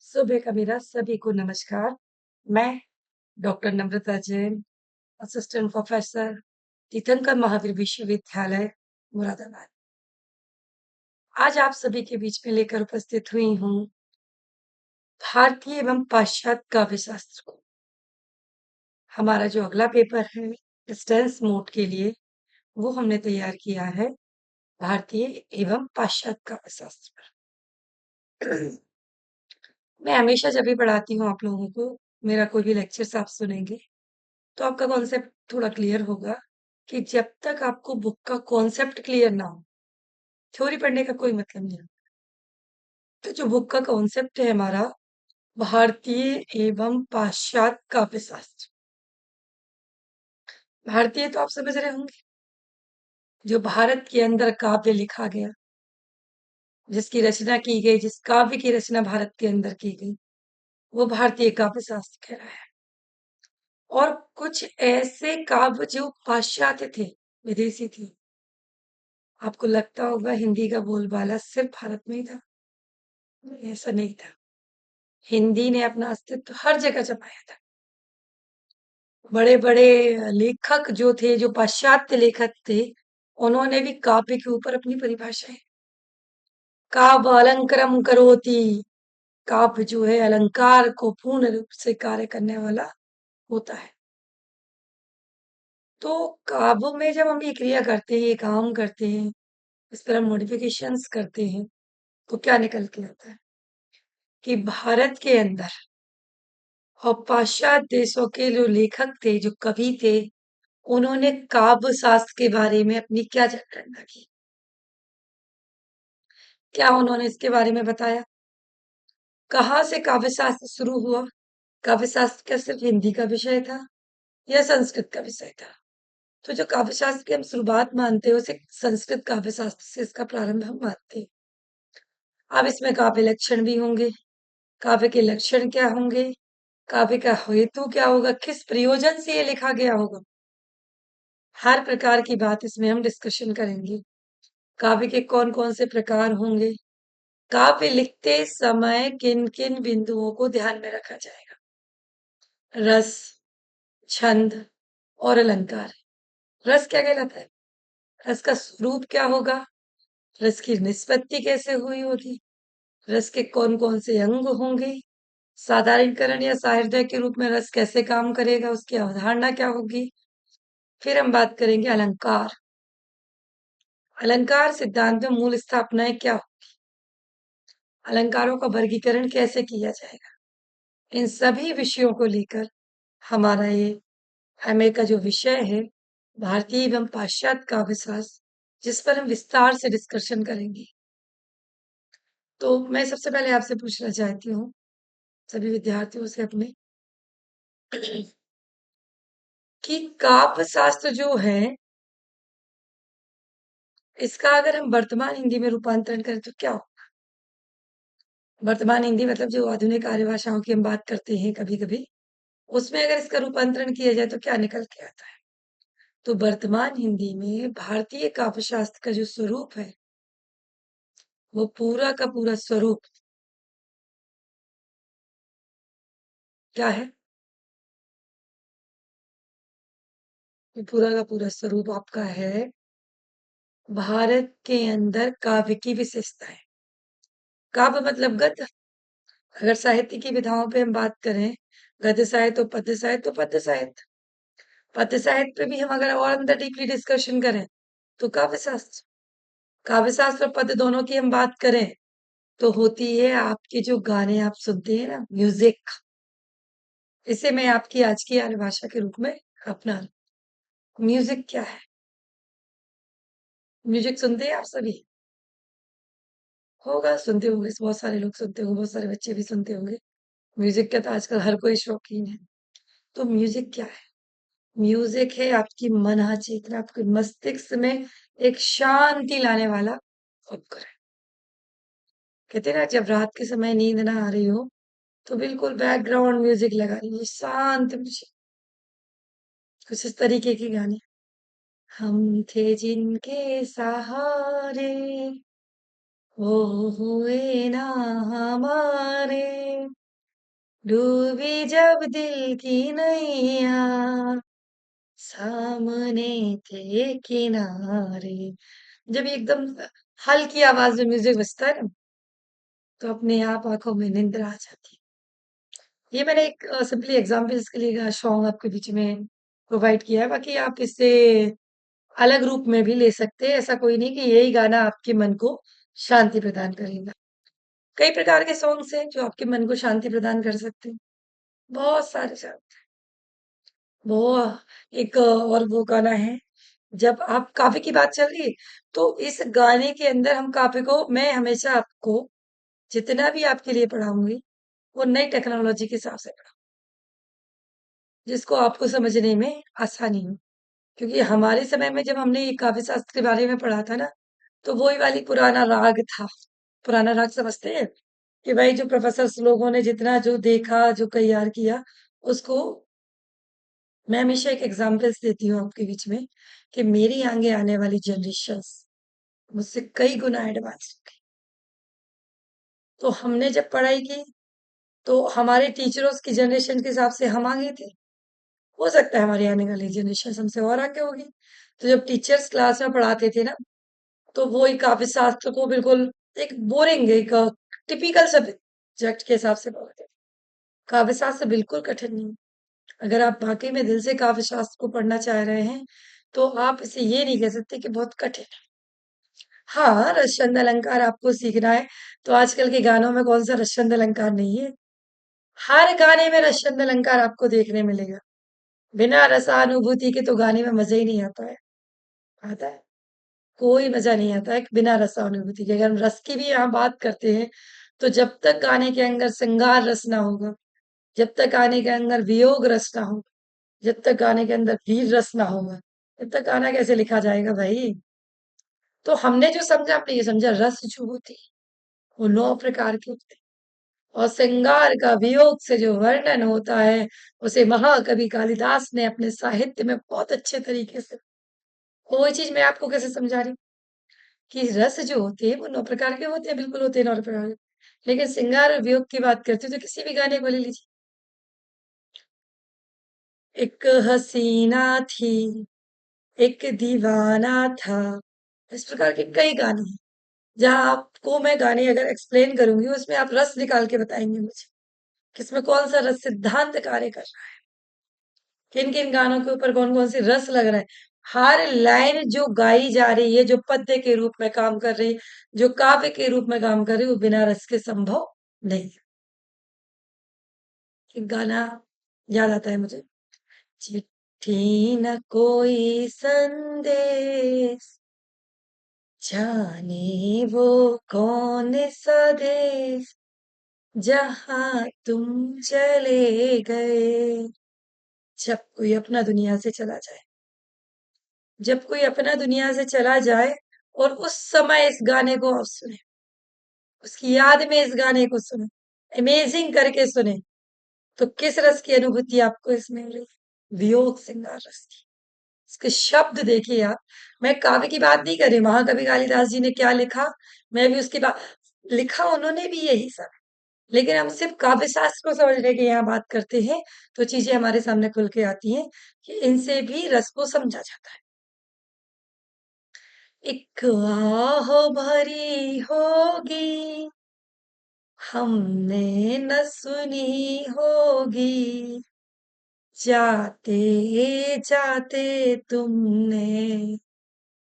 सुबह का मेरा सभी को नमस्कार। मैं डॉक्टर नम्रता जैन, असिस्टेंट प्रोफेसर, तीर्थंकर महावीर विश्वविद्यालय, मुरादाबाद। आज आप सभी के बीच में लेकर उपस्थित हुई हूँ भारतीय एवं पाश्चात्य काव्यशास्त्र को। हमारा जो अगला पेपर है डिस्टेंस मोड के लिए, वो हमने तैयार किया है भारतीय एवं पाश्चात्य काव्यशास्त्र पर। मैं हमेशा जब भी पढ़ाती हूँ आप लोगों को, मेरा कोई भी लेक्चर्स आप सुनेंगे तो आपका कॉन्सेप्ट थोड़ा क्लियर होगा कि जब तक आपको बुक का कॉन्सेप्ट क्लियर ना हो, थ्योरी पढ़ने का कोई मतलब नहीं है। तो जो बुक का कॉन्सेप्ट है हमारा भारतीय एवं पाश्चात्य काव्यशास्त्र। भारतीय तो आप समझ रहे होंगे, जो भारत के अंदर काव्य लिखा गया, जिसकी रचना की गई, जिस काव्य की रचना भारत के अंदर की गई, वो भारतीय काव्यशास्त्र कहलाया है। और कुछ ऐसे काव्य जो पाश्चात्य थे, विदेशी थे। आपको लगता होगा हिंदी का बोलबाला सिर्फ भारत में ही था, ऐसा नहीं था। हिंदी ने अपना अस्तित्व हर जगह जमाया था। बड़े बड़े लेखक जो थे, जो पाश्चात्य लेखक थे, उन्होंने भी काव्य के ऊपर अपनी परिभाषाएं। काव्य अलंकरम करोति, काव्य जो है अलंकार को पूर्ण रूप से कार्य करने वाला होता है। तो काव्य में जब हम ये क्रिया करते हैं, ये काम करते हैं, इस पर हम मॉडिफिकेशंस करते हैं, तो क्या निकल के आता है कि भारत के अंदर और पाश्चात्य देशों के जो लेखक थे, जो कवि थे, उन्होंने काव्य शास्त्र के बारे में अपनी क्या जनगणना की, क्या उन्होंने इसके बारे में बताया, कहाँ से काव्य शास्त्र शुरू हुआ, काव्य शास्त्र क्या सिर्फ हिंदी का विषय था या संस्कृत का विषय था। तो जो काव्य शास्त्र की हम शुरुआत मानते हैं, उसे संस्कृत काव्य शास्त्र से इसका प्रारंभ हम मानते हैं। अब इसमें काव्य लक्षण भी होंगे, काव्य के लक्षण क्या होंगे, काव्य का हेतु क्या होगा, किस प्रयोजन से ये लिखा गया होगा, हर प्रकार की बात इसमें हम डिस्कशन करेंगे। काव्य के कौन कौन से प्रकार होंगे, काव्य लिखते समय किन किन बिंदुओं को ध्यान में रखा जाएगा, रस, छंद और अलंकार। रस क्या कहलाता है, रस का स्वरूप क्या होगा, रस की निष्पत्ति कैसे हुई होगी, रस के कौन कौन से अंग होंगे, साधारणीकरण या साहृदय के रूप में रस कैसे काम करेगा, उसकी अवधारणा क्या होगी। फिर हम बात करेंगे अलंकार। अलंकार सिद्धांत में मूल स्थापनाएं क्या हो, अलंकारों का वर्गीकरण कैसे किया जाएगा। इन सभी विषयों को लेकर हमारा ये एमए का जो विषय है भारतीय एवं पाश्चात्य काव्यशास्त्र, जिस पर हम विस्तार से डिस्कशन करेंगे। तो मैं सबसे पहले आपसे पूछना चाहती हूँ, सभी विद्यार्थियों से अपने, कि काव्य शास्त्र जो है, इसका अगर हम वर्तमान हिंदी में रूपांतरण करें तो क्या हो। वर्तमान हिंदी मतलब जो आधुनिक आर्य भाषाओं की हम बात करते हैं कभी कभी, उसमें अगर इसका रूपांतरण किया जाए तो क्या निकल के आता है। तो वर्तमान हिंदी में भारतीय काव्यशास्त्र का जो स्वरूप है, वो पूरा का पूरा स्वरूप क्या है, ये पूरा का पूरा स्वरूप आपका है भारत के अंदर काव्य की विशेषताएं। काव्य मतलब गद्य। अगर साहित्य की विधाओं पे हम बात करें, गद्य साहित्य और पद्य साहित्य, तो पद्य साहित्य, पद्य साहित्य पे भी हम अगर और अंदर डीपली डिस्कशन करें तो काव्य शास्त्र। काव्य शास्त्र और पद्य दोनों की हम बात करें तो होती है आपके जो गाने आप सुनते हैं ना, म्यूजिक। इसे मैं आपकी आज की आर्य भाषा के रूप में अपना, म्यूजिक क्या है, म्यूजिक सुनते हैं आप सभी, होगा सुनते होंगे, बहुत सारे लोग सुनते होंगे, बहुत सारे बच्चे भी सुनते होंगे। म्यूजिक का तो आजकल हर कोई शौकीन है। तो म्यूजिक क्या है, म्यूजिक है आपकी मन चेतना, आपके मस्तिष्क में एक शांति लाने वाला उपकरण। कहते हैं ना, जब रात के समय नींद ना आ रही हो तो बिल्कुल बैकग्राउंड म्यूजिक लगा लीजिए, शांत म्यूजिक, कुछ इस तरीके के गाने। हम थे जिनके सहारे, वो हुए ना हमारे, डूबी जब दिल की नैया, सामने थे किनारे। जब ये एकदम हल्की आवाज में म्यूजिक बजता है ना, तो अपने आप आंखों में नींद आ जाती है। ये मैंने एक सिंपली एग्जांपल्स के लिए सॉन्ग आपके बीच में प्रोवाइड किया है, बाकी आप इसे अलग रूप में भी ले सकते हैं। ऐसा कोई नहीं कि यही गाना आपके मन को शांति प्रदान करेगा। कई प्रकार के सॉन्ग्स हैं जो आपके मन को शांति प्रदान कर सकते हैं, बहुत सारे सॉन्ग। वो एक और वो गाना है, जब आप काफी की बात चल रही है, तो इस गाने के अंदर हम काफी को मैं हमेशा आपको जितना भी आपके लिए पढ़ाऊंगी वो नई टेक्नोलॉजी के हिसाब से पढ़ाऊंगी, जिसको आपको समझने में आसानी हो। क्योंकि हमारे समय में जब हमने ये काव्य शास्त्र के बारे में पढ़ा था ना, तो वही वाली पुराना राग था। पुराना राग समझते हैं कि भाई जो प्रोफेसर लोगों ने जितना जो देखा जो तैयार किया उसको। मैं हमेशा एक एग्जांपल्स देती हूँ आपके बीच में कि मेरी आगे आने वाली जनरेशंस मुझसे कई गुना एडवांस। तो हमने जब पढ़ाई की तो हमारे टीचर्स की जनरेशन के हिसाब से हम आगे थे। हो सकता है हमारी आने वाली जनरेशन हमसे और आगे होगी। तो जब टीचर्स क्लास में पढ़ाते थे ना, तो वो एक काव्य शास्त्र को बिल्कुल एक बोरिंग एक टिपिकल सब्जेक्ट के हिसाब से पढ़ाते थे। काव्य शास्त्र बिल्कुल कठिन नहीं है। अगर आप वाकई में दिल से काव्य शास्त्र को पढ़ना चाह रहे हैं, तो आप इसे ये नहीं कह सकते कि बहुत कठिन है। हाँ, रसचंद अलंकार आपको सीखना है, तो आजकल के गानों में कौन सा रसचंद अलंकार नहीं है। हर गाने में रसचंद अलंकार आपको देखने मिलेगा। बिना रसानुभूति के तो गाने में मजा ही नहीं आता है। आता है, कोई मजा नहीं आता है बिना रसानुभूति के। अगर हम रस की भी यहाँ बात करते हैं, तो जब तक गाने के अंदर श्रृंगार रस ना होगा, जब तक गाने के अंदर वियोग रस ना होगा, जब तक गाने के अंदर वीर रस ना होगा, तब तक गाना कैसे लिखा जाएगा भाई। तो हमने जो समझा, हमने ये समझा रस जो होती है वो 9 प्रकार के होते हैं, और श्रृंगार का वियोग से जो वर्णन होता है, उसे महाकवि कालिदास ने अपने साहित्य में बहुत अच्छे तरीके से। वो चीज मैं आपको कैसे समझा रही हूँ कि रस जो होते हैं वो 9 प्रकार के होते हैं, बिल्कुल होते हैं 9 प्रकार के। लेकिन श्रृंगार और वियोग की बात करते हो तो किसी भी गाने को ले लीजिए। एक हसीना थी, एक दीवाना था, इस प्रकार के कई गाने हैं। जहाँ आपको मैं गाने अगर एक्सप्लेन करूंगी उसमें आप रस निकाल के बताएंगे मुझे किसमें कौन सा रस सिद्धांत कार्य कर रहा है, किन किन गानों के ऊपर कौन कौन सी रस लग रहा है। हर लाइन जो गाई जा रही है, जो पद्य के रूप में काम कर रही है, जो काव्य के रूप में काम कर रही है, वो बिना रस के संभव नहीं है। एक गाना याद आता है मुझे, चिट्ठी न कोई संदेश, जाने वो कौन सा देश, जहां तुम चले गए। जब कोई अपना दुनिया से चला जाए, जब कोई अपना दुनिया से चला जाए और उस समय इस गाने को आप सुने, उसकी याद में इस गाने को सुने, अमेजिंग करके सुने, तो किस रस की अनुभूति आपको इसमें हो रही है? वियोग श्रृंगार रस की। इसके शब्द देखिए आप। मैं काव्य की बात नहीं कर रही, महाकवि कालिदास जी ने क्या लिखा, मैं भी उसकी बात। लिखा उन्होंने भी यही सब, लेकिन हम सिर्फ काव्य शास्त्र को समझने की यहाँ बात करते हैं, तो चीजें हमारे सामने खुल के आती हैं कि इनसे भी रस को समझा जाता है। एक आह भरी होगी, हमने न सुनी होगी, जाते जाते तुमने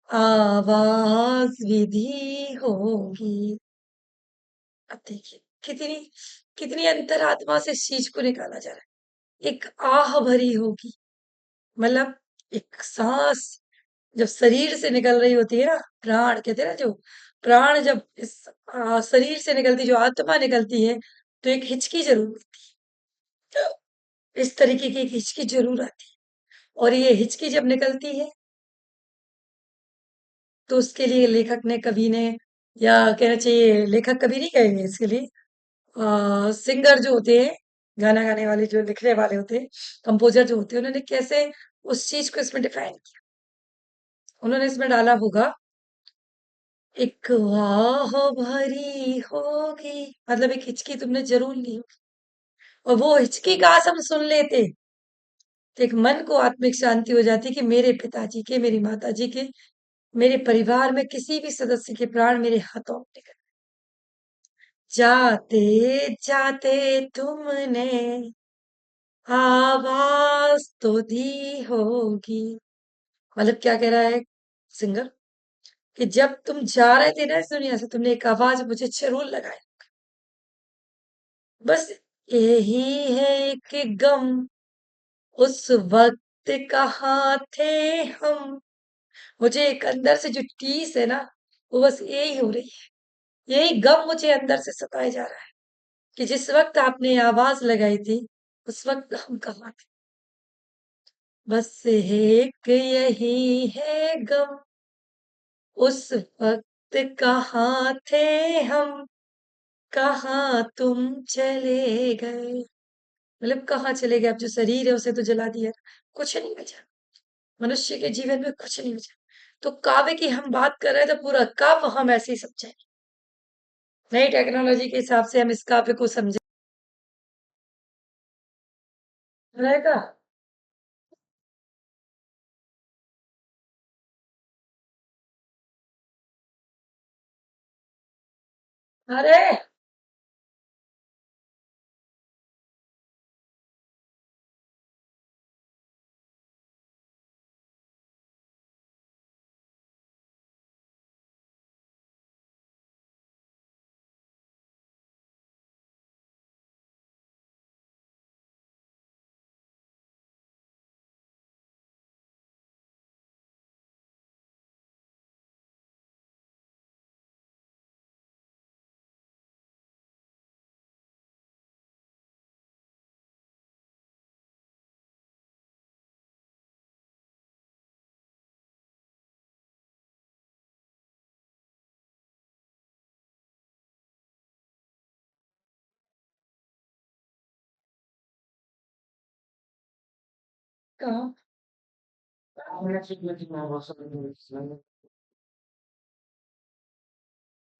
आवाज भी दी होगी। अब देखिए कितनी कितनी अंतरात्मा से इस चीज को निकाला जा रहा है। एक आह भरी होगी, मतलब एक सांस जब शरीर से निकल रही होती है ना, प्राण कहते हैं ना, जो प्राण जब इस शरीर से निकलती, जो आत्मा निकलती है, तो एक हिचकी जरूर होती है। इस तरीके की एक हिचकी जरूर आती है, और ये हिचकी जब निकलती है तो उसके लिए लेखक ने, कवि ने, या कहना चाहिए लेखक कभी नहीं कहेंगे इसके लिए, सिंगर जो होते हैं, गाना गाने वाले जो लिखने वाले होते हैं, कंपोजर जो होते हैं, उन्होंने कैसे उस चीज को इसमें डिफाइन किया। उन्होंने इसमें डाला होगा एक आह भरी होगी, मतलब एक हिचकी तुमने जरूर ली हो, और वो हिचकी का हम सुन लेते तो एक मन को आत्मिक शांति हो जाती कि मेरे पिताजी के, मेरी माताजी के, मेरे परिवार में किसी भी सदस्य के प्राण मेरे हाथों में निकल जाते जाते तुमने आवाज तो दी होगी। मतलब क्या कह रहा है सिंगर, कि जब तुम जा रहे थे ना इस दुनिया से, तुमने एक आवाज मुझे जरूर लगाई। बस यही है कि गम उस वक्त कहाँ थे हम। मुझे एक अंदर से जो टीस है ना, वो बस यही हो रही है, यही गम मुझे अंदर से सताए जा रहा है कि जिस वक्त आपने आवाज लगाई थी, उस वक्त हम कहाँ थे। बस एक यही है गम, उस वक्त कहाँ थे हम, कहाँ तुम चले गए। मतलब कहाँ चले गए, अब जो शरीर है उसे तो जला दिया, कुछ नहीं बचा, मनुष्य के जीवन में कुछ नहीं बचा। तो काव्य की हम बात कर रहे हैं, तो पूरा काव्य हम ऐसे ही समझे, नई टेक्नोलॉजी के हिसाब से हम इस काव्य को समझे रहेगा। अरे कहाँ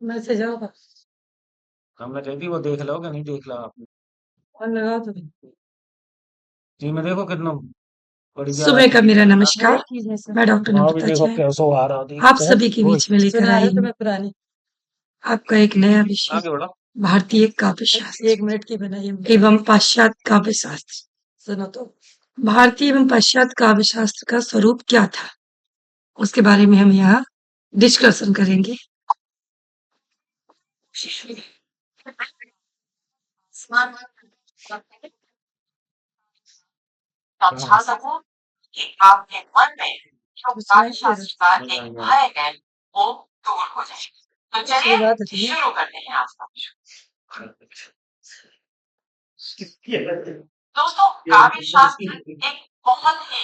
मैसेज आओगा, हमने कही थी वो देख लो कि नहीं देख ला आपने। और लगाओ तो। जी में देखो कितना बढ़िया सुबह का मेरा नमस्कार, मैं डॉक्टर वहां भी नम्रता देखो जैन कैसो आ रहा आप देखते हैं। सभी के ओए बीच में लेकर सुना आई है हूँ तुम्हें पुरानी। आपका एक नया विषय, आगे बढ़ो। भारतीय काव्य शास्त्र एक मिनट की बनाई है। एवं पाश्चात्य काव्य शास्त्र। सुनो तो। भारतीय एवं पाश्चात्य काव्य शास्त्र का स्वरूप क्या था, उसके बारे में हम यहाँ डिस्कशन करेंगे। समझा सकूं कि आपके मन में जो काव्य शास्त्र का एक भय है वो दूर हो जाए। तो दूसरी चलिए बात है शुरू करते हैं आज का। दोस्तों काव्य शास्त्र एक बहुत ही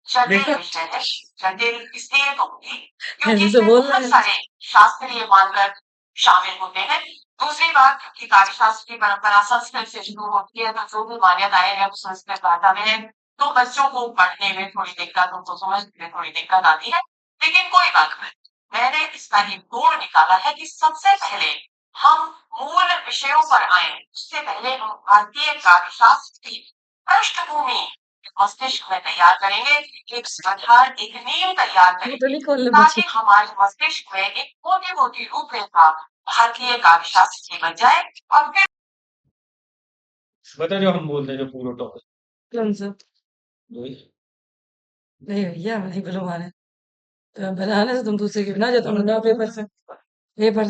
जटिल विषय है। जटिल इसलिए कहूंगी क्योंकि ऐसे इसमें बोल रहा बहुत है। सारे शास्त्रीय मानदंड शामिल होते हैं। दूसरी बात कि काव्य शास्त्र की परंपरा संस्कृत से शुरू होती है, तो जो भी मान्यताएं हैं वो संस्कृत भाषा में है, तो बच्चों को पढ़ने में थोड़ी दिक्कत, उनको समझने में थोड़ी दिक्कत आती है, लेकिन कोई बात नहीं। मैंने इसका एक गुण निकाला है कि सबसे पहले हम मूल विषयों पर आए, उससे पहले हम भारतीय काव्य शास्त्र की पृष्ठभूमि मस्तिष्क में तैयार करेंगे, एक आधार, एक नींव तैयार तो करेंगे, नहीं खोलने ताकि बच्चे। हमारे मस्तिष्क में एक मोटी मोटी रूपरेखा भारतीय काव्य शास्त्र की बन जाए। और फिर बता जो हम बोलते हैं जो पूरा टॉपिक कौन सा? वही। नहीं भैया, नहीं बुलवाने, तो बनाने से तुम दूसरे के बना जाओ, तुम नौ पेपर से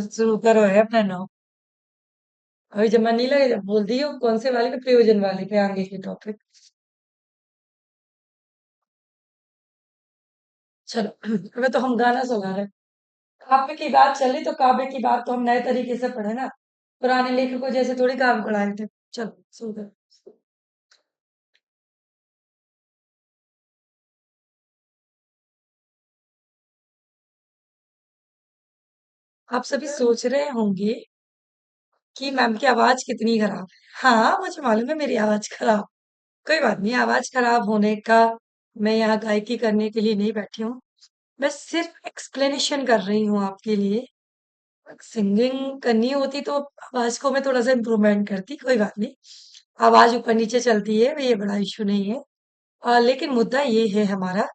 शुरू करो है अपना नौ। अभी जब मन नहीं लगे, जब बोल दियो कौन से वाले पे, प्रयोजन वाले पे आगे के टॉपिक। चलो अबे तो हम गाना सुना रहे हैं। काव्य की बात चली तो काव्य की बात तो हम नए तरीके से पढ़े ना, पुराने लेखकों जैसे थोड़ी काव्य पढ़ाए थे। चलो शुरू करो। आप सभी सोच रहे होंगे कि मैम की आवाज कितनी खराब है। हाँ मुझे मालूम है मेरी आवाज खराब, कोई बात नहीं, आवाज खराब होने का मैं यहाँ गायकी करने के लिए नहीं बैठी हूँ। मैं सिर्फ एक्सप्लेनेशन कर रही हूँ आपके लिए। सिंगिंग करनी होती तो आवाज को मैं थोड़ा सा इम्प्रूवमेंट करती, कोई बात नहीं। आवाज ऊपर नीचे चलती है, ये बड़ा इशू नहीं है। लेकिन मुद्दा ये है हमारा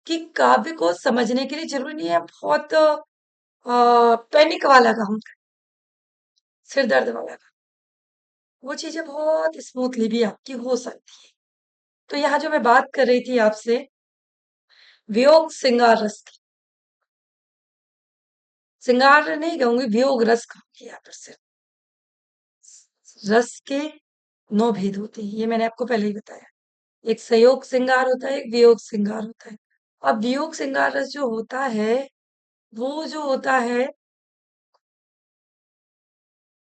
कि काव्य को समझने के लिए जरूरी नहीं है बहुत पैनिक वाला काम, सिर दर्द वाला काम। वो चीजें बहुत स्मूथली भी आपकी हो सकती है। तो यहाँ जो मैं बात कर रही थी आपसे, वियोग श्रृंगार रस की, श्रृंगार नहीं कहूंगी, वियोग रस कहूंगी यहाँ पर सिर्फ। रस के 9 भेद होते हैं, ये मैंने आपको पहले ही बताया। एक संयोग श्रृंगार होता है, एक वियोग श्रृंगार होता है। अब वियोग श्रृंगार रस जो होता है, वो जो होता है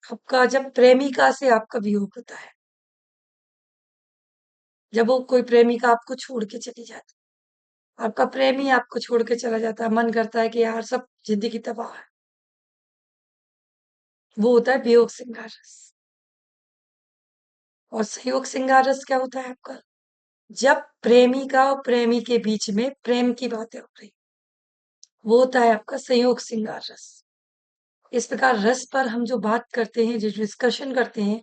आपका, जब प्रेमिका से आपका वियोग होता है, जब वो कोई प्रेमिका आपको छोड़ के चली जाती है, आपका प्रेमी आपको छोड़ के चला जाता है, मन करता है कि यार सब जिंदगी तबाह है, वो होता है वियोग श्रृंगार रस। और संयोग श्रृंगार रस क्या होता है आपका, जब प्रेमिका और प्रेमी के बीच में प्रेम की बातें हो रही, वो होता है आपका संयोग श्रृंगार रस। इस प्रकार रस पर हम जो बात करते हैं, जो डिस्कशन करते हैं,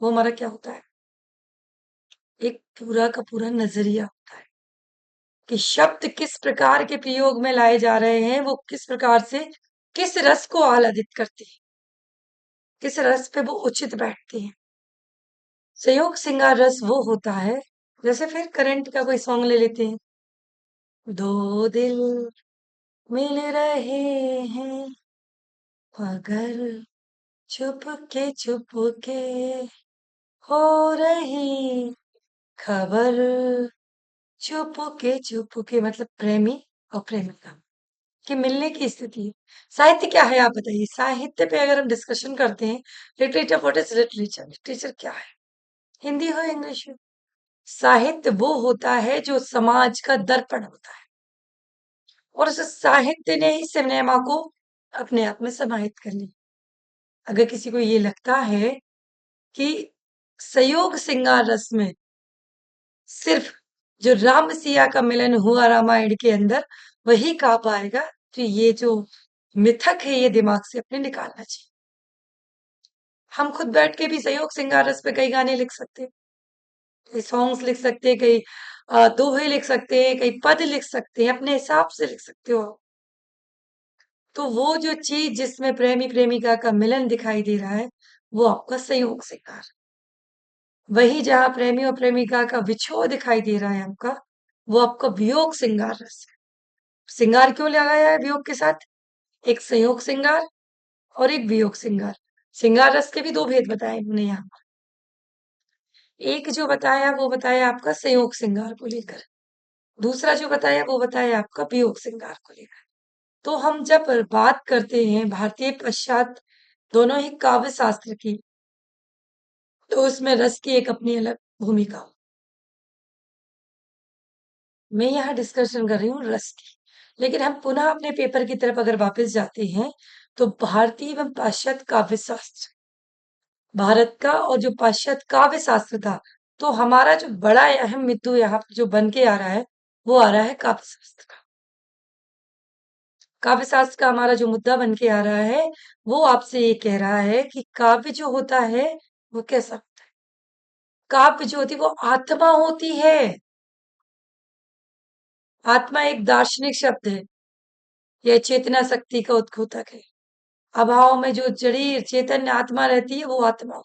वो हमारा क्या होता है, एक पूरा का पूरा नजरिया होता है कि शब्द किस प्रकार के प्रयोग में लाए जा रहे हैं, वो किस प्रकार से किस रस को आह्लादित करते हैं, किस रस पे वो उचित बैठते हैं। संयोग श्रृंगार रस वो होता है, जैसे फिर करंट का कोई सॉन्ग ले लेते हैं, दो दिल मिल रहे हैं मगर चुपके हो रही खबर, चुपके मतलब प्रेमी और प्रेमिका के मिलने की स्थिति है। साहित्य क्या है आप बताइए, साहित्य पे अगर हम डिस्कशन करते हैं, literature, what is literature, literature क्या है, हिंदी हो इंग्लिश हो। साहित्य वो होता है जो समाज का दर्पण होता है, और उस साहित्य ने ही सिनेमा को अपने आप में समाहित कर लिया। अगर किसी को ये लगता है कि संयोग श्रृंगार रस में सिर्फ जो राम सिया का मिलन हुआ रामायण के अंदर, वही कह पाएगा, तो ये जो मिथक है ये दिमाग से अपने निकालना चाहिए। हम खुद बैठ के भी संयोग श्रृंगार रस पे कई गाने लिख सकते हैं, कई सॉन्ग्स लिख सकते हैं, कई दोहे लिख सकते हैं, कई पद लिख सकते हैं, अपने हिसाब से लिख सकते हो। तो वो जो चीज जिसमें प्रेमी प्रेमिका का मिलन दिखाई दे रहा है, वो आपका संयोग श्रृंगार। वही जहां प्रेमी और प्रेमिका का विछोह दिखाई दे रहा है आपका, वो आपका वियोग श्रृंगार रस है। श्रृंगार क्यों लगाया है वियोग के साथ, एक संयोग श्रृंगार और एक वियोग श्रृंगार। श्रृंगार रस के भी 2 भेद बताए हमने यहाँ। एक जो बताया वो बताया आपका संयोग श्रृंगार को लेकर, दूसरा जो बताया वो बताया आपका वियोग श्रृंगार को लेकर। तो हम जब बात करते हैं भारतीय पश्चात दोनों ही काव्य शास्त्र की, तो उसमें रस की एक अपनी अलग भूमिका हो। मैं यहाँ डिस्कशन कर रही हूँ रस की, लेकिन हम पुनः अपने पेपर की तरफ अगर वापस जाते हैं, तो भारतीय एवं पाश्चात्य काव्य शास्त्र, भारत का और जो पाश्चात्य काव्य शास्त्र था, तो हमारा जो बड़ा अहम बिंदु यहाँ पर जो बन के आ रहा है, वो आ रहा है काव्य शास्त्र का। काव्य शास्त्र का हमारा जो मुद्दा बन के आ रहा है, वो आपसे ये कह रहा है कि काव्य जो होता है वो कैसा होता है, काव्य जो होती है वो आत्मा होती है। आत्मा एक दार्शनिक शब्द है, यह चेतना शक्ति का उद्घोतक है। अभाव में जो जड़ी चैतन्य आत्मा रहती है, वो आत्मा।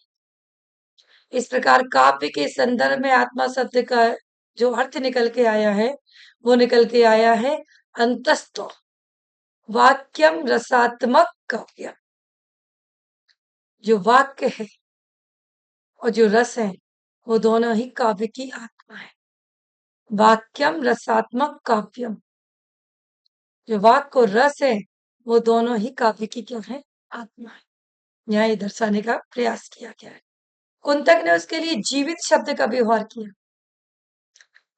इस प्रकार काव्य के संदर्भ में आत्मा शब्द का जो अर्थ निकल के आया है, वो निकल के आया है अंतस्तु वाक्यम रसात्मक काव्य। जो वाक्य है और जो रस है, वो दोनों ही काव्य की आत्मा है। वाक्यम रसात्मक काव्यम, जो वाक्य और रस है, वो दोनों ही काव्य की क्या है, आत्मा है। यहाँ ये दर्शाने का प्रयास किया गया है। कुंतक ने उसके लिए जीवित शब्द का व्यवहार किया।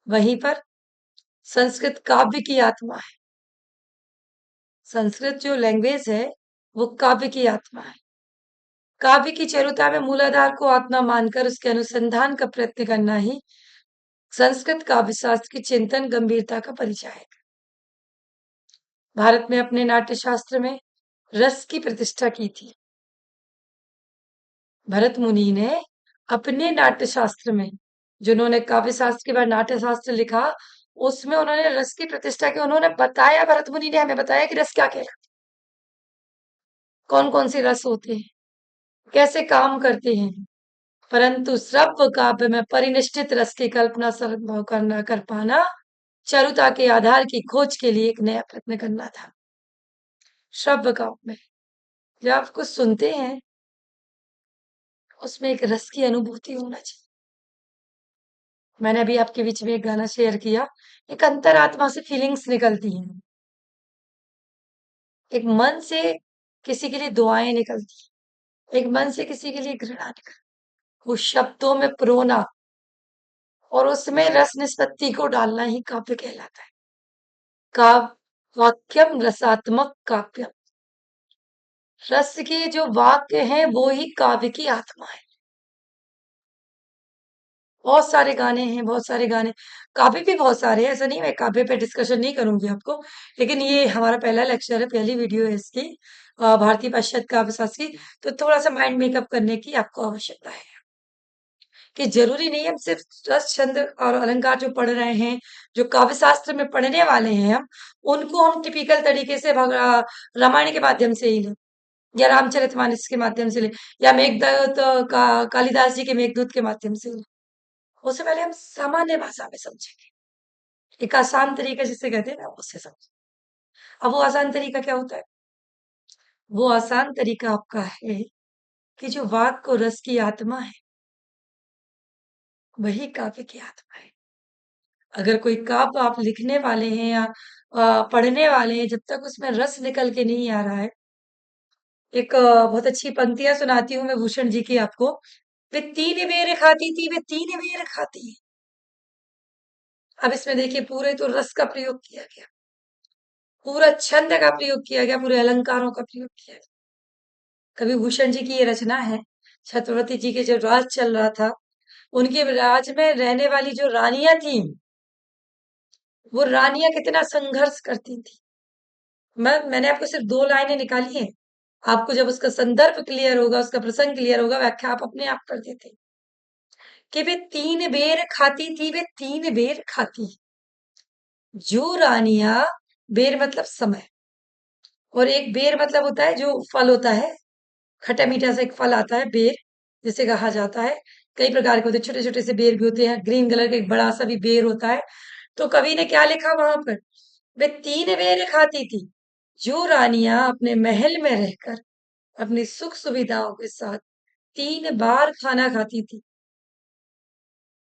वहीं पर संस्कृत काव्य की आत्मा है, संस्कृत जो लैंग्वेज है वो काव्य की आत्मा है। काव्य की चारुता में मूलाधार को आत्मा मानकर उसके अनुसंधान का प्रयत्न करना ही संस्कृत काव्य शास्त्र की चिंतन गंभीरता का परिचय है। भारत में अपने नाट्य शास्त्र में रस की प्रतिष्ठा की थी। भरत मुनि ने अपने नाट्य शास्त्र में, जिन्होंने काव्य शास्त्र के बाद नाट्य शास्त्र लिखा, उसमें उन्होंने रस की प्रतिष्ठा की। उन्होंने बताया, भरत मुनि ने हमें बताया कि रस क्या कहलाता, कौन कौन से रस होते हैं, कैसे काम करते हैं। परंतु श्रव्य काव्य में परिनिष्ठित रस की कल्पना संभव करना कर पाना चारुता के आधार की खोज के लिए एक नया प्रयत्न करना था। श्रव्य काव्य में जब आप कुछ सुनते हैं, उसमें एक रस की अनुभूति होना चाहिए। मैंने अभी आपके बीच में एक गाना शेयर किया, एक अंतरात्मा से फीलिंग्स निकलती हैं, एक मन से किसी के लिए दुआएं निकलती हैं, एक मन से किसी के लिए घृणा निकलती, वो शब्दों में परोना और उसमें रस निष्पत्ति को डालना ही काव्य कहलाता है। काव्य वाक्यम रसात्मक काव्यम, रस के जो वाक्य हैं वो ही काव्य की आत्मा है। बहुत सारे गाने हैं, बहुत सारे गाने, काव्य भी बहुत सारे हैं, ऐसा नहीं, मैं काव्य पे डिस्कशन नहीं करूंगी आपको, लेकिन ये हमारा पहला लेक्चर है, पहली वीडियो है इसकी, भारतीय पाश्चात्य काव्य शास्त्र की, तो थोड़ा सा माइंड मेकअप करने की आपको आवश्यकता है कि जरूरी नहीं है हम सिर्फ रस छंद और अलंकार जो पढ़ रहे हैं, जो काव्य शास्त्र में पढ़ने वाले हैं हम, उनको हम टिपिकल तरीके से रामायण के माध्यम से ही लें, या रामचरितमानस के माध्यम से लें, या मेघदूत कालिदास जी के मेघदूत के माध्यम से लें। उससे पहले हम सामान्य भाषा में समझेंगे, एक आसान तरीका जिसे कहते हैं ना, उससे समझें। अब वो आसान तरीका क्या होता है? वो आसान तरीका आपका है कि जो वाक को रस की आत्मा है, वही काव्य की आत्मा है। अगर कोई काव्य आप लिखने वाले हैं या पढ़ने वाले हैं, जब तक उसमें रस निकल के नहीं आ रहा है, एक बहुत अच्छी पंक्तियां सुनाती हूँ मैं भूषण जी की आपको। वे तीन बेर खाती थी, वे तीन बेर खाती है। अब इसमें देखिए, पूरे तो रस का प्रयोग किया गया, पूरा छंद का प्रयोग किया गया, पूरे अलंकारों का प्रयोग किया गया। कवि भूषण जी की ये रचना है। छत्रपति जी के जो राज चल रहा था, उनके राज में रहने वाली जो रानियां थी, वो रानियां कितना संघर्ष करती थी। मैंने आपको सिर्फ 2 लाइनें निकाली हैं। आपको जब उसका संदर्भ क्लियर होगा, उसका प्रसंग क्लियर होगा, व्याख्या आप अपने आप कर देते कि वे 3 बेर खाती थी, वे 3 बेर खाती। जो रानियां, बेर मतलब समय, और एक बेर मतलब होता है जो फल होता है, खट्टा मीठा सा एक फल आता है बेर, जिसे कहा जाता है। कई प्रकार के होते हैं, छोटे छोटे से बेर भी होते हैं, ग्रीन कलर का एक बड़ा सा भी बेर होता है। तो कवि ने क्या लिखा वहां पर? वे 3 बेर खाती थी, जो रानियां अपने महल में रहकर अपनी सुख सुविधाओं के साथ 3 बार खाना खाती थी।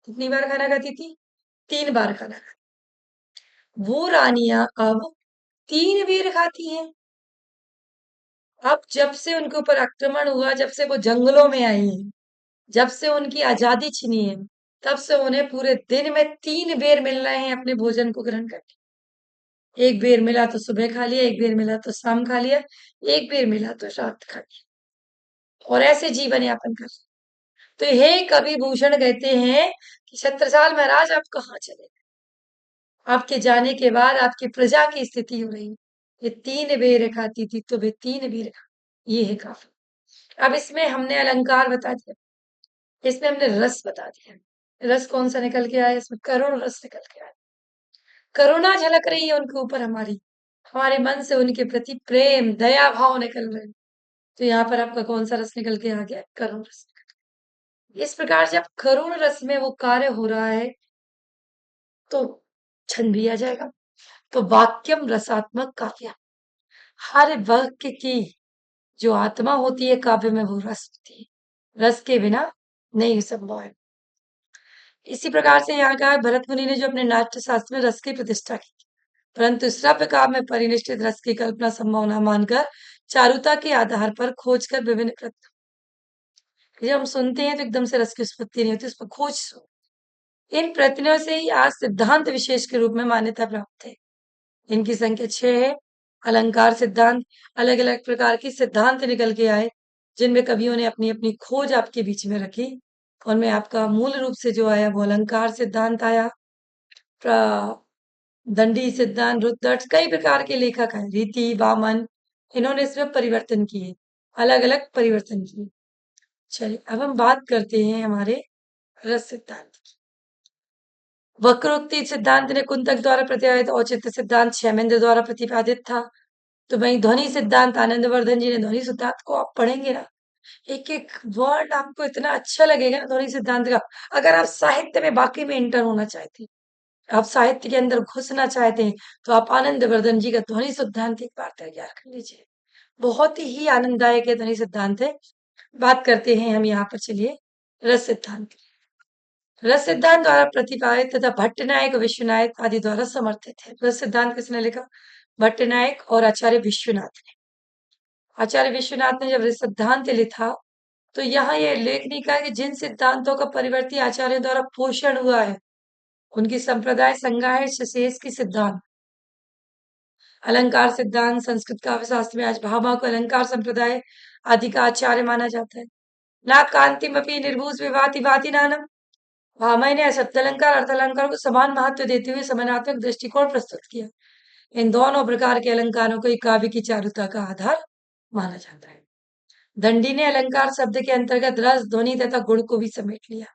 कितनी बार खाना खाती थी? 3 बार खाना खाती। वो रानियां अब 3 बेर खाती हैं। अब जब से उनके ऊपर आक्रमण हुआ, जब से वो जंगलों में आई हैं, जब से उनकी आजादी छिनी है, तब से उन्हें पूरे दिन में 3 बेर मिल रहे हैं अपने भोजन को ग्रहण करने। एक बेर मिला तो सुबह खा लिया, एक बेर मिला तो शाम खा लिया, एक बेर मिला तो रात खा लिया, और ऐसे जीवन यापन कर रहे। तो हे कवि भूषण कहते हैं कि छत्रसाल महाराज आप कहाँ चले गए? आपके जाने के बाद आपकी प्रजा की स्थिति हो रही है। ये 3 बेर खाती थी, तो वे 3 बेर खा, ये है काफी। अब इसमें हमने अलंकार बता दिया, इसमें हमने रस बता दिया। रस कौन सा निकल के आया? इसमें करुण रस निकल के आया। करुणा झलक रही है उनके ऊपर हमारी, हमारे मन से उनके प्रति प्रेम दया भाव निकल रहे हैं। तो यहाँ पर आपका कौन सा रस निकल के आ गया? करुण रस निकल के। इस प्रकार जब करुण रस में वो कार्य हो रहा है, तो छंद भी आ जाएगा। तो वाक्यम रसात्मक काव्य, हर वाक्य की जो आत्मा होती है काव्य में, वो रस होती है। रस के बिना नहीं संभव है। इसी प्रकार से यहाँ कहा, भरत मुनि ने जो अपने नाट्य शास्त्र में रस की प्रतिष्ठा की, परंतु श्रव्य काव्य में परिनिष्ठित रस की कल्पना संभव न मानकर चारुता के आधार पर खोज कर विभिन्न जब हम सुनते हैं तो एकदम से रस की उत्पत्ति नहीं होती, उस पर खोज। इन प्रत्ययों से ही आज सिद्धांत विशेष के रूप में मान्यता प्राप्त है। इनकी संख्या 6 है। अलंकार सिद्धांत, अलग अलग प्रकार की सिद्धांत निकल के आए, जिनमें कवियों ने अपनी अपनी खोज आपके बीच में रखी। उनमें आपका मूल रूप से जो आया वो अलंकार सिद्धांत आया। दंडी सिद्धांत, रुद्रट, कई प्रकार के लेखक हैं, रीति, वामन, इन्होंने इसमें परिवर्तन किए, अलग अलग परिवर्तन किए। चलिए अब हम बात करते हैं हमारे रस सिद्धांत की। वक्रोक्ति सिद्धांत ने कुंतक द्वारा प्रतिपादित, औचित्य सिद्धांत क्षेमेंद्र द्वारा प्रतिपादित था। तो वहीं ध्वनि सिद्धांत आनंदवर्धन जी ने, ध्वनि सिद्धांत को आप पढ़ेंगे ना, एक एक वर्ड आपको इतना अच्छा लगेगा ना ध्वनि सिद्धांत का। अगर आप साहित्य में वाकई में इंटर होना चाहते हैं, आप साहित्य के अंदर घुसना चाहते हैं, तो आप आनंदवर्धन जी का ध्वनि सिद्धांत एक बार तैयार कर लीजिए। बहुत ही आनंददायक है ध्वनि सिद्धांत है। बात करते हैं हम यहाँ पर, चलिए, रस सिद्धांत की। रस सिद्धांत द्वारा प्रतिपादित तथा भट्टनायक, विश्वनाथ आदि द्वारा समर्थित है। रस सिद्धांत किसने लिखा? भट्टनायक और आचार्य विश्वनाथ ने। आचार्य विश्वनाथ ने जब रस सिद्धांत लिखा, तो यहाँ ये लेख नहीं कहा कि जिन सिद्धांतों का परिवर्ती आचार्यों द्वारा पोषण हुआ है, उनकी संप्रदाय संज्ञा है शेष की सिद्धांत। अलंकार सिद्धांत संस्कृत काव्य शास्त्र में आज भाभा को अलंकार संप्रदाय आदि का आचार्य माना जाता है। ना कांतिमपि निर्भूष विभाति भाति नानम। भामह ने शब्दालंकार अर्थालंकार को समान महत्व देते हुए समानात्मक दृष्टिकोण प्रस्तुत किया। इन दोनों प्रकार के अलंकारों को काव्य की चारुता का आधार माना जाता है। दंडी ने अलंकार शब्द के अंतर्गत रस, ध्वनि तथा गुण को भी समेट लिया।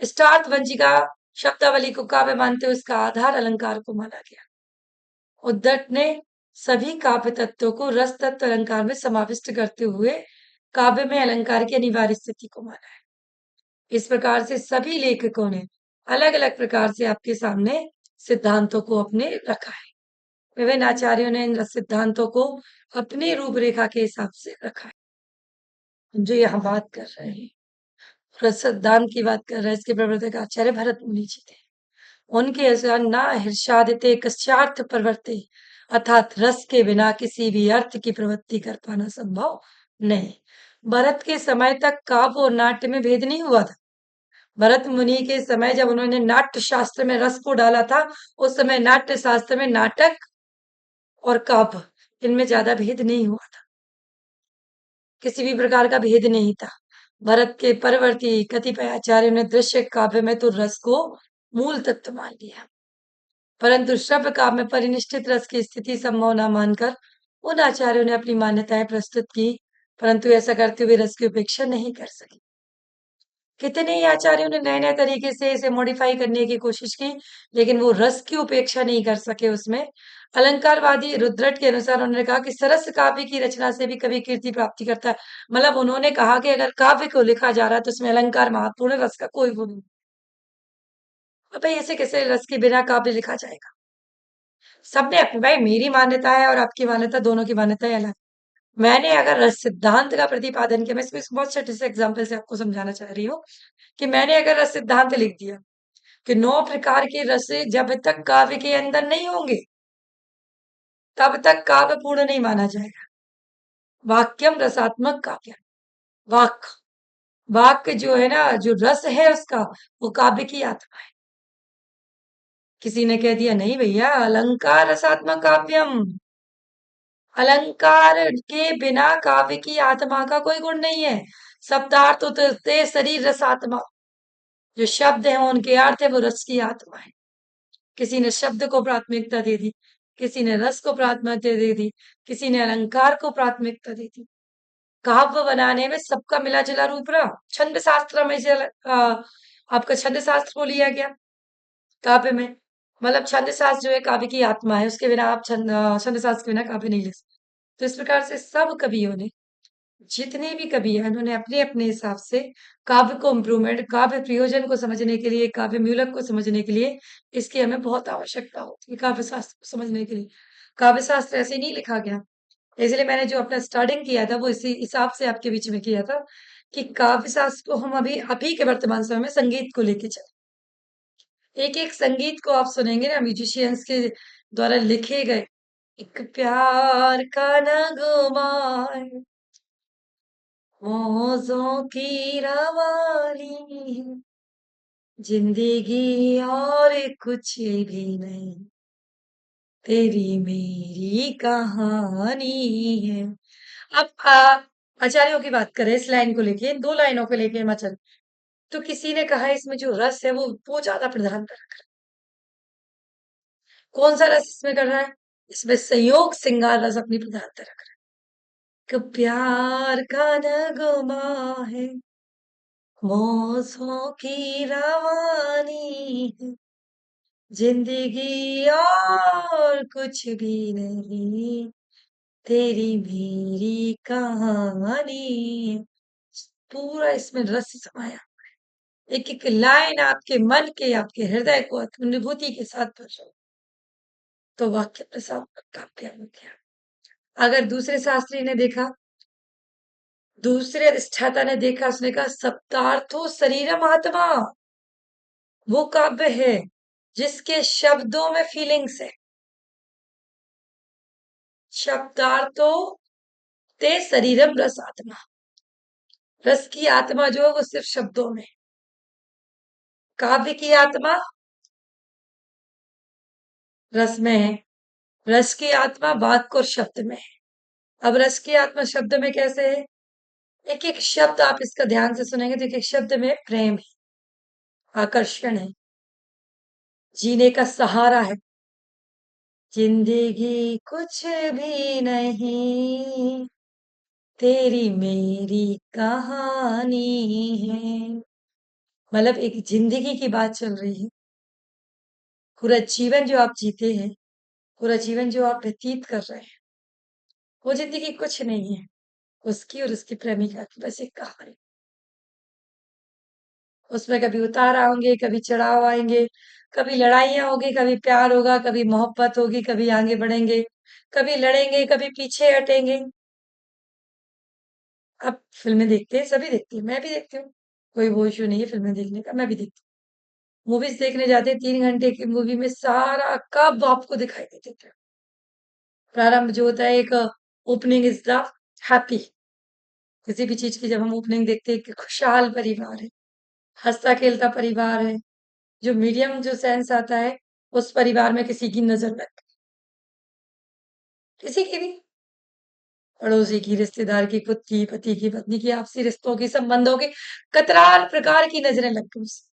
स्टार्थ वंजिका शब्दावली को काव्य मानते हुए उसका आधार अलंकार को माना गया। उद्दट ने सभी काव्य तत्वों को रस तत्व अलंकार में समाविष्ट करते हुए काव्य में अलंकार की अनिवार्य स्थिति को माना है। इस प्रकार से सभी लेखकों ने अलग अलग प्रकार से आपके सामने सिद्धांतों को अपने रखा है। विभिन्न आचार्यों ने इन रस सिद्धांतों को अपनी रूपरेखा के हिसाब से रखा है। जो यहाँ बात कर रहे हैं, रस सिद्धांत की बात कर रहे हैं, इसके प्रवर्तक आचार्य भरत मुनि जी थे। उनके अनुसार ना हर्षादिते कस्यार्थ प्रवृत्ति, अर्थात रस के बिना किसी भी अर्थ की प्रवृत्ति कर पाना संभव नहीं। भरत के समय तक काव्य और नाट्य में भेद नहीं हुआ था। भरत मुनि के समय जब उन्होंने नाट्य शास्त्र में रस को डाला था, उस समय नाट्य शास्त्र में नाटक और काव्य, इनमें ज्यादा भेद नहीं हुआ था, किसी भी प्रकार का भेद नहीं था। भरत के परवर्ती कतिपय आचार्यों ने दृश्य काव्य में तो रस को मूल तत्व मान लिया, परंतु श्रव्य काव्य में परिनिष्ठित रस की स्थिति संभव न मानकर उन आचार्यों ने अपनी मान्यताएं प्रस्तुत की, परंतु ऐसा करते हुए रस की उपेक्षा नहीं कर सके। कितने ही आचार्यों ने नए नए तरीके से इसे मॉडिफाई करने की कोशिश की, लेकिन वो रस की उपेक्षा नहीं कर सके उसमें। अलंकारवादी रुद्रट के अनुसार उन्होंने कहा कि सरस काव्य की रचना से भी कभी कीर्ति प्राप्ति करता है। मतलब उन्होंने कहा कि अगर काव्य को लिखा जा रहा है तो उसमें अलंकार महत्वपूर्ण है, रस का कोई वो नहीं। अब भाई ऐसे कैसे रस के बिना काव्य लिखा जाएगा? सबने अपनी, भाई मेरी मान्यता है और आपकी मान्यता, दोनों की मान्यताएं अलग। मैंने अगर रस सिद्धांत का प्रतिपादन किया, मैं इसको इस बहुत छोटे से एग्जाम्पल से आपको समझाना चाह रही हूँ कि मैंने अगर रस सिद्धांत लिख दिया कि 9 प्रकार के रस जब तक काव्य के अंदर नहीं होंगे, तब तक काव्य पूर्ण नहीं माना जाएगा। वाक्यम रसात्मक काव्य, वाक वाक्य जो है ना, जो रस है उसका, वो काव्य की आत्मा है। किसी ने कह दिया नहीं भैया, अलंकार रसात्मक काव्यम, अलंकार के बिना काव्य की आत्मा का कोई गुण नहीं है। शब्दार्थ उतरते शरीर रसात्मा, जो शब्द है उनके अर्थ है, वो रस की आत्मा है। किसी ने शब्द को प्राथमिकता दे दी, किसी ने रस को प्राथमिकता दे दी, किसी ने अलंकार को प्राथमिकता दे दी। काव्य बनाने में सबका मिला जुला रूप रहा। छंद शास्त्र में से आपका छंद शास्त्र को लिया गया काव्य में, मतलब छंद शास्त्र जो है काव्य की आत्मा है, उसके बिना आप छंद शास्त्र के बिना काव्य नहीं लिख सकते। तो इस प्रकार से सब कवियों ने, जितने भी कवि हैं, उन्होंने अपने अपने हिसाब से काव्य को इम्प्रूवमेंट, काव्य प्रयोजन को समझने के लिए, काव्य मूलक को समझने के लिए, इसकी हमें बहुत आवश्यकता होती है काव्य शास्त्र को समझने के लिए। काव्य शास्त्र ऐसे नहीं लिखा गया। इसलिए मैंने जो अपना स्टार्टिंग किया था वो इसी हिसाब से आपके बीच में किया था कि काव्य शास्त्र को हम अभी के वर्तमान समय में संगीत को लेके चले। एक एक संगीत को आप सुनेंगे ना, म्यूजिशियंस के द्वारा लिखे गए, एक प्यार का नगमा है, मौजों की रवानी, जिंदगी और कुछ भी नहीं, तेरी मेरी कहानी है। अब आचार्यों की बात करें इस लाइन को लेके, इन 2 लाइनों को लेके हिमाचल, तो किसी ने कहा इसमें जो रस है वो ज्यादा प्रधानता रख रहा है। कौन सा रस इसमें कर रहा है? इसमें संयोग श्रृंगार रस अपनी प्रधानता रख रहा है कि प्यार का नगमा है, मौसों की रवानी है, जिंदगी और कुछ भी नहीं, तेरी मेरी कहानी है। पूरा इसमें रस समाया, एक एक लाइन आपके मन के, आपके हृदय को अनुभूति के साथ भर जाओ, तो वाक्य प्रसाद काव्य हो गया। अगर दूसरे शास्त्री ने देखा, दूसरे अधिष्ठाता ने देखा, उसने कहा सप्तार्थो शरीरम आत्मा, वो काव्य है जिसके शब्दों में फीलिंग्स है। शब्दार्थो ते शरीरम रस आत्मा, रस की आत्मा जो है वो सिर्फ शब्दों में, काव्य की आत्मा रस में है, रस की आत्मा वाक्य और शब्द में है। अब रस की आत्मा शब्द में कैसे है? एक एक शब्द आप इसका ध्यान से सुनेंगे तो एक एक शब्द में प्रेम है, आकर्षण है, जीने का सहारा है। जिंदगी कुछ भी नहीं, तेरी मेरी कहानी है। मतलब एक जिंदगी की बात चल रही है। पूरा जीवन जो आप जीते हैं, पूरा जीवन जो आप व्यतीत कर रहे हैं, वो जिंदगी कुछ नहीं है, उसकी और उसकी प्रेमिका की बस एक कहानी। उसमें कभी उतार आएंगे, कभी चढ़ाव आएंगे, कभी लड़ाइयाँ होगी, कभी प्यार होगा, कभी मोहब्बत होगी, कभी आगे बढ़ेंगे, कभी लड़ेंगे, कभी पीछे हटेंगे। अब फिल्में देखते हैं, सभी देखते हैं, मैं भी देखती हूँ, कोई वो इशू नहीं है फिल्में देखने का, मैं भी देखती हूँ। मूवीज देखने जाते हैं, 3 घंटे की मूवी में सारा कब आपको दिखाई देते हैं। प्रारंभ जो होता है, एक ओपनिंग इज द हैप्पी, किसी भी चीज की जब हम ओपनिंग देखते हैं कि खुशहाल परिवार है, हंसता खेलता परिवार है, जो मीडियम जो सेंस आता है उस परिवार में किसी की नजर लग गई, किसी की भी, पड़ोसी की, रिश्तेदार की, खुद की, पति की, पत्नी की, आपसी रिश्तों की, संबंधों की, कतरार प्रकार की नजरें लग गई उससे।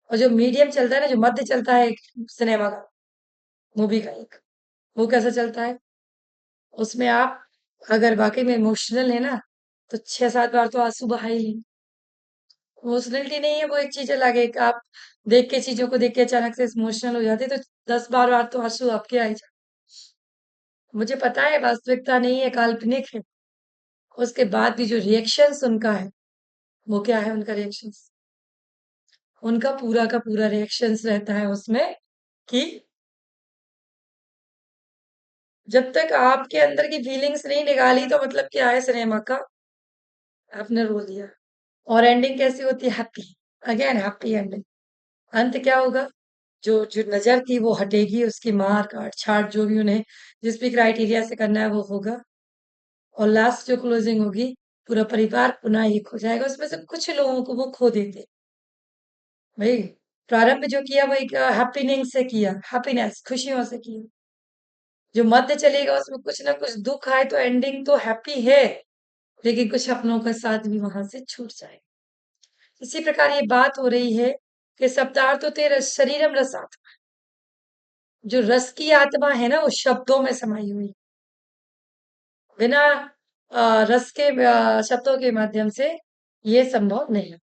और जो मीडियम चलता है ना, जो मध्य चलता है एक सिनेमा का, मूवी का एक, वो कैसा चलता है? उसमें आप अगर वाकई में इमोशनल है ना, तो 6-7 बार तो आंसू बहा ही लेंगे। इमोशनलिटी नहीं है, वो एक चीज अलग है कि आप देख के चीजों को देख के अचानक से इमोशनल हो जाते तो 10 बार तो आंसू आपके आ ही जाते। मुझे पता है वास्तविकता नहीं है, काल्पनिक है। उसके बाद भी जो रिएक्शंस उनका है, वो क्या है उनका रिएक्शंस? उनका पूरा का पूरा रिएक्शंस रहता है उसमें कि जब तक आपके अंदर की फीलिंग्स नहीं निकाली तो मतलब क्या है सिनेमा का, आपने रो दिया। और एंडिंग कैसी होती है? Happy, again happy ending. अंत क्या होगा? जो जो नजर थी वो हटेगी, उसकी मार काट छाट जो भी उन्हें जिस भी क्राइटेरिया से करना है वो होगा, और लास्ट जो क्लोजिंग होगी, पूरा परिवार पुनः एक हो जाएगा। उसमें से कुछ लोगों को वो खो देते, भाई प्रारंभ जो किया वो एक हैप्पीनिंग से किया, हैप्पीनेस खुशियों से किया। जो मध्य चलेगा उसमें कुछ ना कुछ दुख आए तो एंडिंग तो हैप्पी है, लेकिन कुछ अपनों का साथ भी वहां से छूट जाए। इसी प्रकार ये बात हो रही है कि सप्ताह तो तेरा शरीरम रस आत्मा, जो रस की आत्मा है ना वो शब्दों में समाई हुई, बिना रस के शब्दों के माध्यम से ये संभव नहीं।